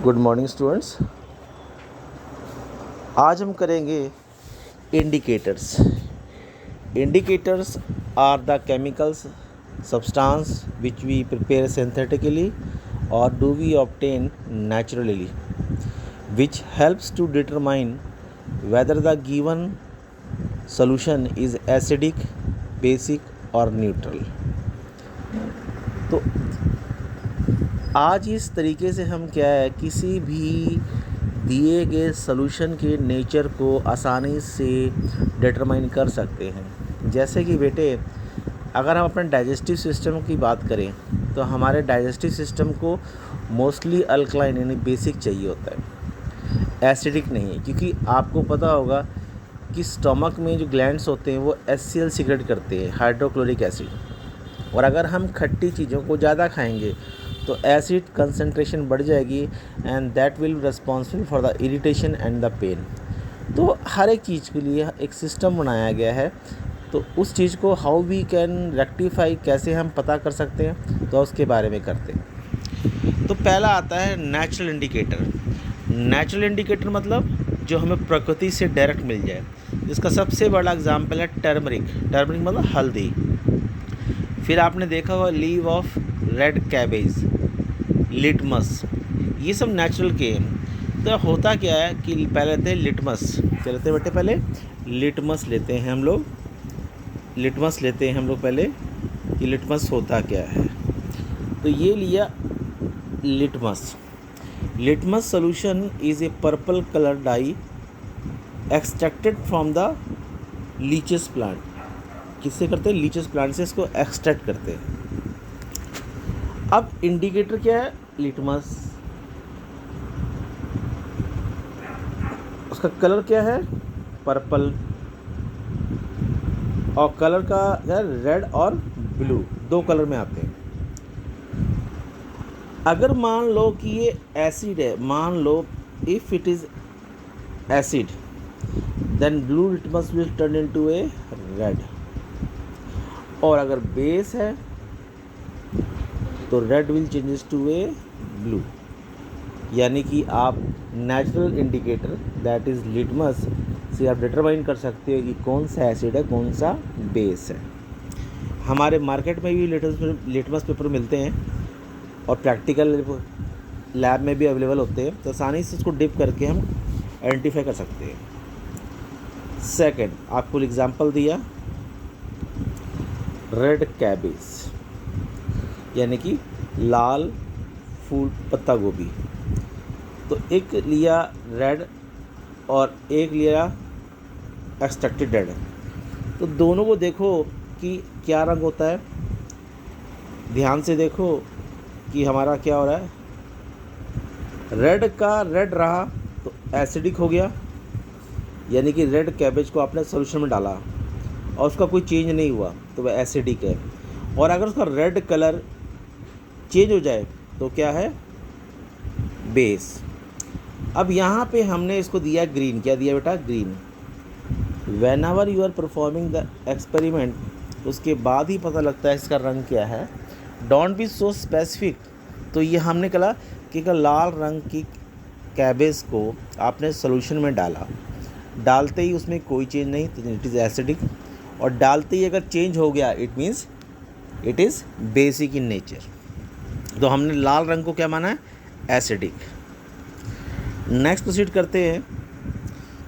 Good morning students. आज हम करेंगे indicators. Indicators are the chemicals substance which we prepare synthetically और do we obtain naturally which helps to determine whether the given solution is acidic, basic or neutral। तो आज इस तरीके से हम क्या है किसी भी दिए गए सॉल्यूशन के नेचर को आसानी से डिटरमाइन कर सकते हैं। जैसे कि बेटे अगर हम अपने डाइजेस्टिव सिस्टम की बात करें तो हमारे डाइजेस्टिव सिस्टम को मोस्टली अल्कलाइन यानी बेसिक चाहिए होता है, एसिडिक नहीं, क्योंकि आपको पता होगा कि स्टमक में जो ग्लैंड्स होते हैं वो HCl सीक्रेट करते हैं, हाइड्रोक्लोरिक एसिड। और अगर हम खट्टी चीज़ों को ज़्यादा खाएंगे तो एसिड कंसंट्रेशन बढ़ जाएगी and that will responsible for the irritation and the pain. तो हर एक चीज़ के लिए एक सिस्टम बनाया गया है, तो उस चीज़ को हाउ वी कैन रेक्टिफाई, कैसे हम पता कर सकते हैं, तो उसके बारे में करते हैं। तो पहला आता है नेचुरल इंडिकेटर। नेचुरल इंडिकेटर मतलब जो हमें प्रकृति से डायरेक्ट मिल जाए। इसका सबसे बड़ा एग्जाम्पल है टर्मरिक। टर्मरिक मतलब हल्दी। फिर आपने देखा होगा leave of red cabbage, litmus, ये सब नेचुरल के हैं। तो होता क्या है कि पहले लेते हैं लिटमस। क्या लेते हैं बेटे? पहले लिटमस लेते हैं हम लोग। लिटमस लेते हैं हम लोग पहले कि लिटमस होता क्या है। तो ये लिया litmus. Litmus solution is a purple colour dye extracted from the lichens plant. किससे करते हैं? लीचेस प्लांट से इसको एक्सट्रैक्ट करते हैं। अब इंडिकेटर क्या है? लिटमस। उसका कलर क्या है? पर्पल। और कलर का है रेड और ब्लू, दो कलर में आते हैं। अगर मान लो कि ये एसिड है, मान लो if it is acid then blue litmus will turn into a red. और अगर बेस है तो red will changes to a blue. यानी कि आप natural indicator that is litmus से आप डिटरमाइन कर सकते हो कि कौन सा एसिड है, कौन सा बेस है। हमारे मार्केट में भी लिटमस पेपर मिलते हैं और प्रैक्टिकल लैब में भी अवेलेबल होते हैं, तो आसानी से उसको डिप करके हम आइडेंटिफाई कर सकते हैं। सेकंड, आपको एग्जांपल दिया रेड कैबेज यानी कि लाल फूल पत्ता गोभी। तो एक लिया रेड और एक लिया एक्सट्रैक्टेड रेड। तो दोनों को देखो कि क्या रंग होता है। ध्यान से देखो कि हमारा क्या हो रहा है। रेड का रेड रहा तो एसिडिक हो गया, यानी कि रेड कैबेज को आपने सॉल्यूशन में डाला और उसका कोई चेंज नहीं हुआ तो वह एसिडिक है। और अगर उसका रेड कलर चेंज हो जाए तो क्या है? बेस। अब यहाँ पे हमने इसको दिया ग्रीन। क्या दिया बेटा? Green. Whenever you are performing the experiment उसके बाद ही पता लगता है इसका रंग क्या है। Don't be so specific. तो ये हमने कहा कि अगर लाल रंग की कैबेज को आपने सोल्यूशन में डाला, डालते ही उसमें कोई चेंज नहीं तो इट इज़ एसिडिक। और डालते ही अगर चेंज हो गया it means it is basic in nature. तो हमने लाल रंग को क्या माना है? एसिडिक। नेक्स्ट प्रोसीड करते हैं।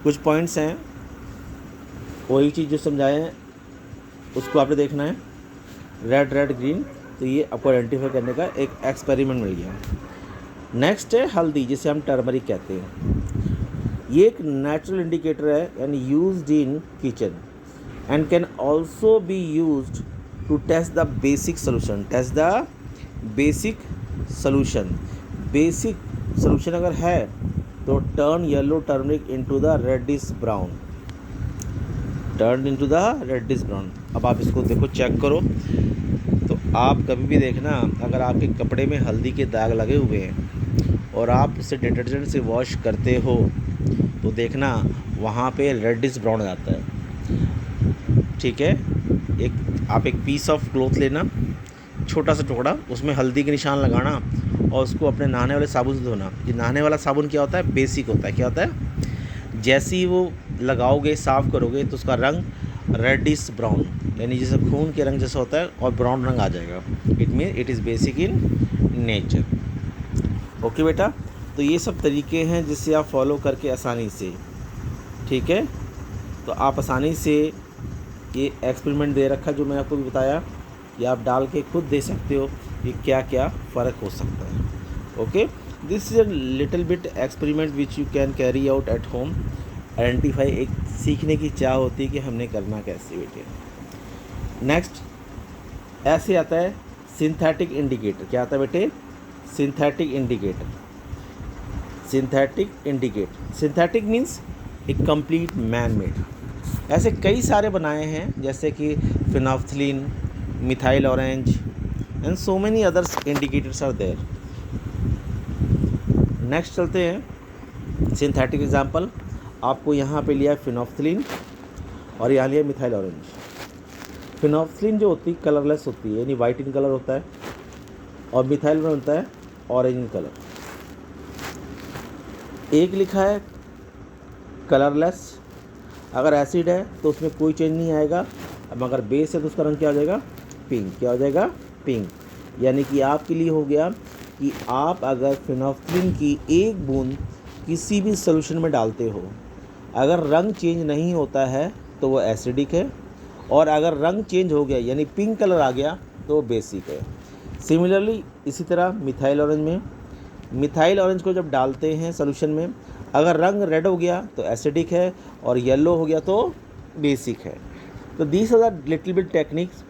कुछ पॉइंट्स हैं, वही चीज़ जो समझाए हैं उसको आपने देखना है। रेड रेड ग्रीन, तो ये आपको आइडेंटिफाई करने का एक एक्सपेरिमेंट मिल गया। नेक्स्ट है हल्दी, जिसे हम टर्मरिक कहते हैं। ये एक नेचुरल इंडिकेटर है यानी used in kitchen and can also be used to test the basic solution. Test the basic solution. Basic solution अगर है तो turn yellow turmeric into the reddish brown. Turn into the reddish brown. अब आप इसको देखो, check करो। तो आप कभी भी देखना, अगर आपके कपड़े में हल्दी के दाग लगे हुए हैं और आप उसे डिटर्जेंट से वॉश करते हो तो देखना वहाँ पे रेडिश ब्राउन हो जाता है। ठीक है, आप एक पीस ऑफ क्लॉथ लेना, छोटा सा टुकड़ा, उसमें हल्दी के निशान लगाना और उसको अपने नहाने वाले साबुन से धोना। ये नहाने वाला साबुन क्या होता है, बेसिक होता है। क्या होता है, जैसे ही वो लगाओगे, साफ़ करोगे तो उसका रंग रेडिश ब्राउन, यानी जैसे खून के रंग जैसा होता है और ब्राउन रंग आ जाएगा। It mean it is basic in nature. Okay बेटा, तो ये सब तरीके हैं जिससे आप फॉलो करके आसानी से, ठीक है, तो आप आसानी से ये एक्सपेरिमेंट दे रखा जो मैंने आपको भी बताया कि आप डाल के खुद दे सकते हो कि क्या क्या फ़र्क हो सकता है। Okay, this is a little bit experiment which you can carry out at home. Identify, एक सीखने की चाह होती है कि हमने करना कैसे बेटे। नेक्स्ट ऐसे आता है सिंथेटिक इंडिकेटर। क्या आता है बेटे, synthetic indicator. Synthetic indicator, synthetic means एक कंप्लीट मैन मेड। ऐसे कई सारे बनाए हैं जैसे कि phenolphthalein, methyl orange and so many others indicators are there. Next चलते हैं सिंथेटिक एग्जांपल। आपको यहाँ पे लिया फिनोल्फ्थलीन और यहाँ लिया मिथाइल ऑरेंज। फिनोल्फ्थलीन जो होती है कलरलेस होती है, यानी वाइट इन कलर होता है, और मिथाइल में होता है ऑरेंज इन कलर। एक लिखा है कलरलेस, अगर एसिड है तो उसमें कोई चेंज नहीं आएगा। अब अगर बेस है तो उसका रंग क्या हो जाएगा, पिंक। क्या हो जाएगा, पिंक। यानी कि आपके लिए हो गया कि आप अगर फिनोल्फ्थलीन की एक बूंद किसी भी सोल्यूशन में डालते हो, अगर रंग चेंज नहीं होता है तो वो एसिडिक है, और अगर रंग चेंज हो गया यानी पिंक कलर आ गया तो वो बेसिक है। सिमिलरली इसी तरह मिथाइल ऑरेंज में, मिथाइल ऑरेंज को जब डालते हैं सोल्यूशन में, अगर रंग रेड हो गया तो एसिडिक है, और येलो हो गया तो बेसिक है। तो these are the little bit techniques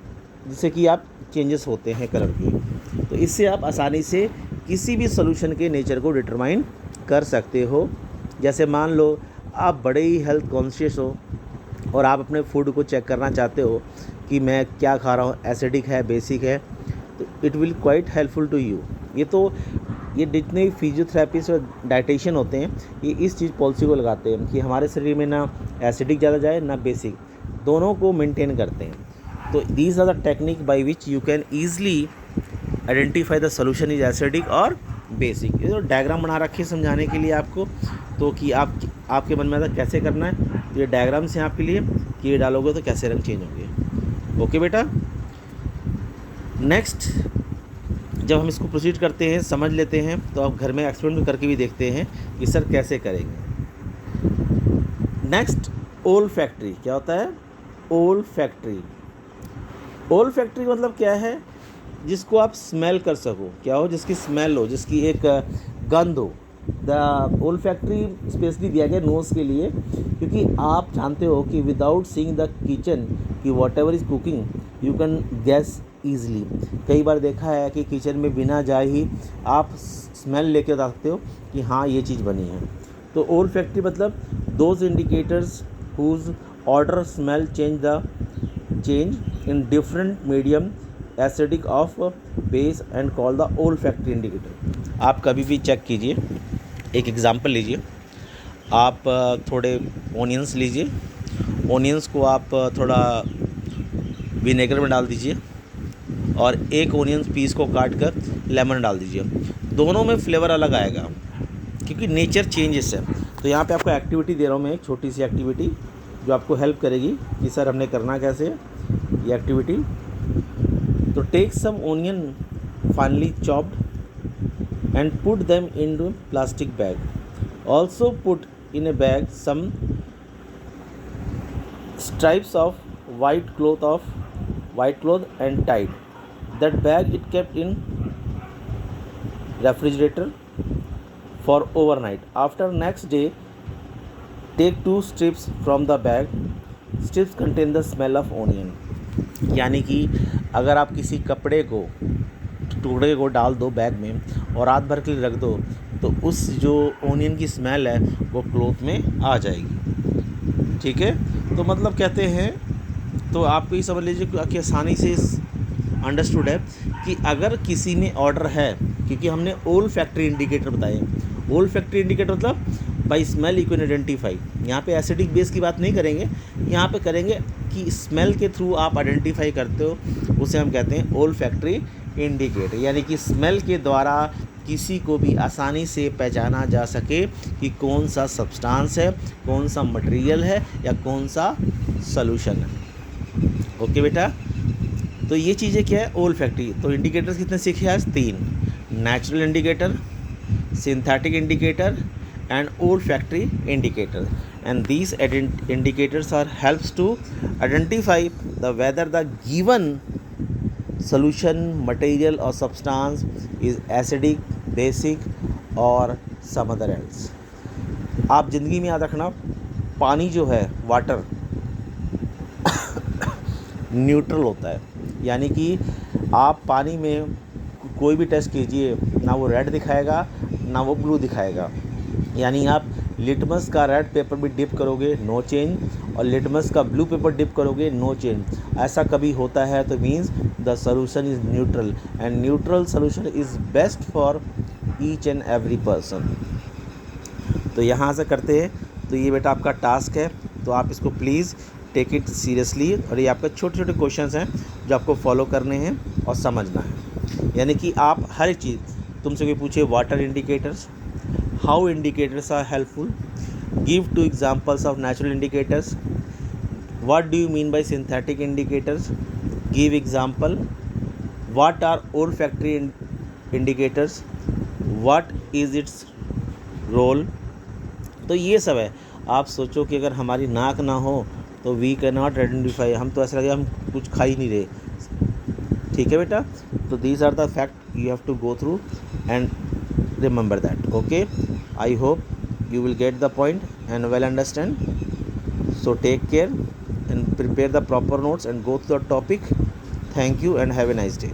जिससे कि आप चेंजेस होते हैं कलर की। तो इससे आप आसानी से किसी भी सोल्यूशन के नेचर को डिटरमाइन कर सकते हो। जैसे मान लो आप बड़े ही हेल्थ कॉन्शियस हो और आप अपने फूड को चेक करना चाहते हो कि मैं क्या खा रहा हूँ, एसिडिक है, बेसिक है, तो it will quite helpful to you. ये जितने फिजियोथेरेपिस्ट और डाइटिशियन होते हैं ये इस चीज़ पॉलिसी को लगाते हैं कि हमारे शरीर में ना एसिडिक ज़्यादा जाए ना बेसिक, दोनों को मेंटेन करते हैं। तो these are the technique by which you can easily identify the solution is acidic और बेसिक। ये तो डायग्राम बना रखे समझाने के लिए आपको, तो कि आपके मन में आता कैसे करना है, तो ये डायग्राम्स हैं आपके लिए कि ये डालोगे तो कैसे रंग चेंज होंगे। ओके बेटा, नेक्स्ट जब हम इसको प्रोसीड करते हैं, समझ लेते हैं, तो आप घर में एक्सपेरिमेंट करके भी देखते हैं कि सर कैसे करेंगे। नेक्स्ट ओल फैक्ट्री। क्या होता है, ओल फैक्ट्री। ओल फैक्ट्री मतलब क्या है, जिसको आप स्मेल कर सको। क्या हो, जिसकी स्मेल हो, जिसकी एक गंध हो। द ओल फैक्ट्री स्पेशली दिया गया नोज़ के लिए, क्योंकि आप जानते हो कि विदाउट सीइंग द किचन कि what ever is cooking you can gas easily. कई बार देखा है कि किचन में बिना जाए ही आप स्मेल लेके बता सकते हो कि हाँ ये चीज़ बनी है। तो ओल फैक्ट्री मतलब those indicators whose odour smell change in different medium acidic of base and call the olfactory indicator. आप कभी भी चेक कीजिए, एक एग्जांपल लीजिए, आप थोड़े ओनियंस लीजिए, ओनियंस को आप थोड़ा विनेगर में डाल दीजिए और एक ओनियन पीस को काट कर लेमन डाल दीजिए। दोनों में फ्लेवर अलग आएगा क्योंकि नेचर चेंजेस है। तो यहाँ पे आपको एक्टिविटी दे रहा हूँ मैं, एक छोटी सी एक्टिविटी जो आपको हेल्प करेगी कि सर हमने करना कैसे है ये एक्टिविटी। तो take some onion finely chopped and put them in plastic bag. Also put in a bag some stripes of white cloth and tied that bag. It kept in refrigerator for overnight. After next day take 2 strips from the bag. Strips contain the smell of onion. यानी कि अगर आप किसी कपड़े को टुकड़े को डाल दो बैग में और रात भर के लिए रख दो तो उस जो ओनियन की स्मेल है वो क्लोथ में आ जाएगी। ठीक है, तो मतलब कहते हैं, तो आप ये समझ लीजिए कि आसानी से अंडरस्टूड है कि अगर किसी में ऑर्डर है, क्योंकि हमने ओल फैक्ट्री इंडिकेटर बताए। ओल फैक्ट्री इंडिकेटर मतलब by smell you can identify. यहाँ पे एसिडिक बेस की बात नहीं करेंगे, यहाँ पे करेंगे कि स्मेल के थ्रू आप आइडेंटिफाई करते हो, उसे हम कहते हैं ओल फैक्ट्री इंडिकेटर। यानी कि स्मेल के द्वारा किसी को भी आसानी से पहचाना जा सके कि कौन सा सब्सटेंस है, कौन सा मटेरियल है या कौन सा सॉल्यूशन है। ओके बेटा, तो ये चीज़ें क्या है, ओल्फैक्टरी। तो इंडिकेटर्स कितने सीखे आज? 3, natural indicator, synthetic indicator and olfactory indicator, and these indicators are helps to identify the whether the given solution, material or substance is acidic, basic or some other else। आप ज़िंदगी में याद रखना, पानी जो है वाटर न्यूट्रल होता है, यानी कि आप पानी में कोई भी टेस्ट कीजिए, ना वो रेड दिखाएगा ना वो ब्लू दिखाएगा। यानी आप लिटमस का रेड पेपर भी डिप करोगे, नो चेंज, और लिटमस का ब्लू पेपर डिप करोगे, नो चेंज। ऐसा कभी होता है तो means the solution is neutral, and neutral solution is best for each and every person. तो यहाँ से करते हैं। तो ये बेटा आपका टास्क है, तो आप इसको प्लीज़ टेक इट सीरियसली, और ये आपके छोटे छोटे क्वेश्चंस हैं जो आपको फॉलो करने हैं और समझना है। यानी कि आप हर एक चीज़, तुमसे कोई पूछे water indicators, how indicators are helpful, give 2 examples of natural indicators, what do you mean by synthetic indicators, give example, what are olfactory indicators, what is its role। तो ये सब है। आप सोचो कि अगर हमारी नाक ना हो तो वी कैन नॉट आइडेंटिफाई, हम तो ऐसा लगे हम कुछ खा ही नहीं रहे। ठीक है बेटा, तो these are the fact you have to go through and remember that। Okay, I hope you will get the point and well understand। So take care and prepare the proper notes and go through the topic। Thank you and have a nice day।